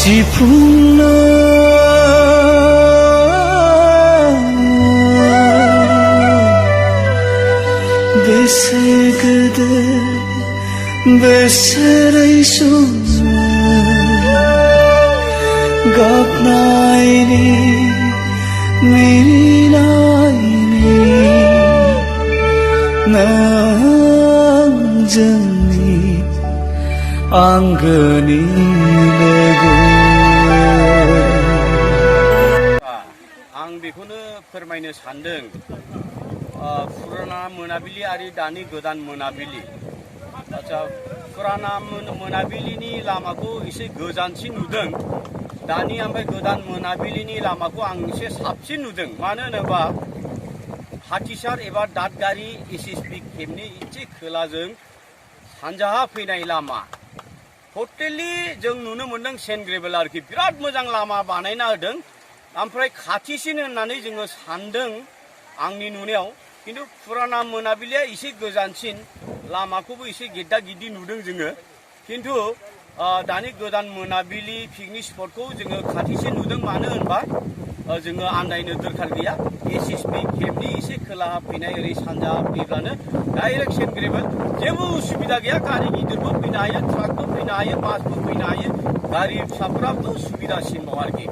지풍나 बेसेगद बेसेरै गाबनायनि मिनिनायनि नों जोंनि आंगोनि लोगो। आं बेखौनो फोरमायनो सानदों, फुराना मोनाबिलि आरो दानि गोदान मोनाबिलि। आच्छा, फुराना मोनाबिलिनि लामाखौ एसे गोजानसिन नुदों, दानि ओमफ्राय गोदान मोनाबिलिनि लामाखौ आं एसे साबसिन नुदों। मानो होनोबा हाथिसार एबा दादगारि एसएसबि केम्पनि एसे खोलाजों सानजाहा फैनाय लामा टटेलि जों नुनो मोनदों सेन्ट ग्रेभेल आरोखि बिराद मोजां लामा बानायना होदों। ओमफ्राय खाथिसिन होननानै जोङो सानदों आंनि नुनायाव, किन्तु फुराना मोनाबिलिया एसे गोजानसिन, लामाखौबो एसे गेद्दा गिद्दि नुदों जोङो। किन्तु दानि गोदान मोनाबिलि पिकनिक स्पटखौ जोङो खाथिसिन नुदों। मानो होनबा जोङो आन्दायनो दरखार गैया, एसएसबि केम्पनि एसे खोलाहा फैनाय ओरै सानजाहा फैब्लानो डाइरेक्ट सेन्ट ग्रेभेल, जेबो उसुबिदा गैया। गारि गिदिरबो फैनो हायो, ट्राकबो फैनो हायो, बासबो फैनो हायो, गारि फिसाफोराबो सुबिदासिनबाव आरोखि।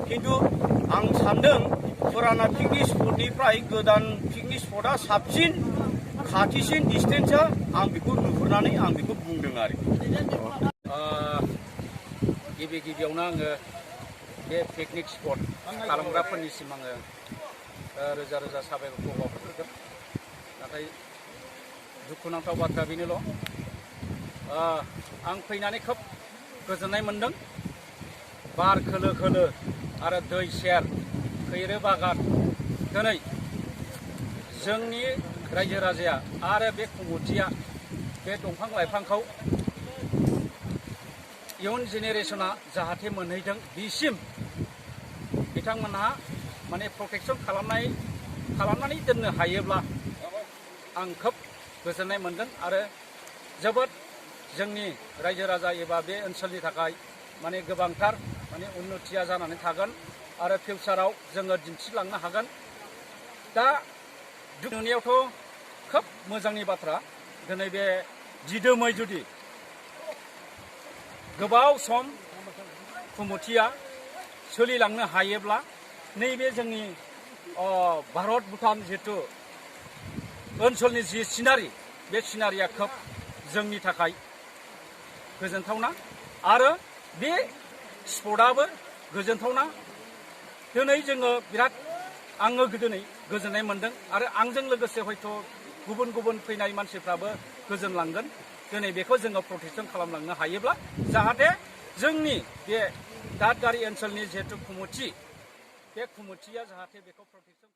किन्तु आं सानदों फुराना पिकनिक स्पटनिफ्राय गोदान पिकनिक स्पटआ साबसिन, खाथिसिन डिस्टेन्सआ, आं बेखौ नुहुरनानै आं बेखौ बुंदों आरोखि। गिबियावनो आङो बे पिकनिक स्पट खालामग्राफोरनिसिम आङो रोजा रोजा साबायखर बावहरगोन। नाथाय दुखुनांथाव बाथ्रा बेनोल', आं फैनानै खोब गोजोननाय मोनदों। बार खोलो खोलो आरो दै सेर, खैरो बागान। दिनै जोंनि रायजो राजाया आरो बे कमिटिया बे दंफां लाइफांखौ इयुन जेनेरेशना जाहाथे मोनहैथों, बिसिम बिथांमोनहा माने प्रटेक्सन खालामनानै दोननो हायोब्ला आं खोब गोजोननाय मोनगोन। आरो जोबोद जोंनि रायजो राजा एबा बे ओनसोलनि थाखाय माने गोबांथार माने उन्नतिया जानानै थागोन आरो फिउचाराव जोङो दिन्थिलांनो हागोन। दा नुनायावथ' खोब मोजांनि बाथ्रा। दिनै बे दिदोमै जुदि गोबाव सम कमिटिया सोलिलांनो हायोब्ला नैबे जोंनि भारत भुटान जिहेतु ओनसोलनि जि सिनारि, बे सिनारिया खोब जोंनि थाखाय गोजोनथावना आरो बे स्पटआबो गोजोनथावना। दिनै जोङो बिराद, आङो दिनै गोजोननाय मोनदों आरो आंजों लोगोसे हयथ' गुबुन गुबुन फैनाय मानसिफ्राबो गोजोनलांगोन। दिनै बेखौ जोङो प्रटेक्सन खालामलांनो हायोब्ला जाहाथे जोंनि बे दादगारि ओनसोलनि जिहेतु कमिटि, बे कमिटिया जाहाथे बेखौ प्रटेक्सन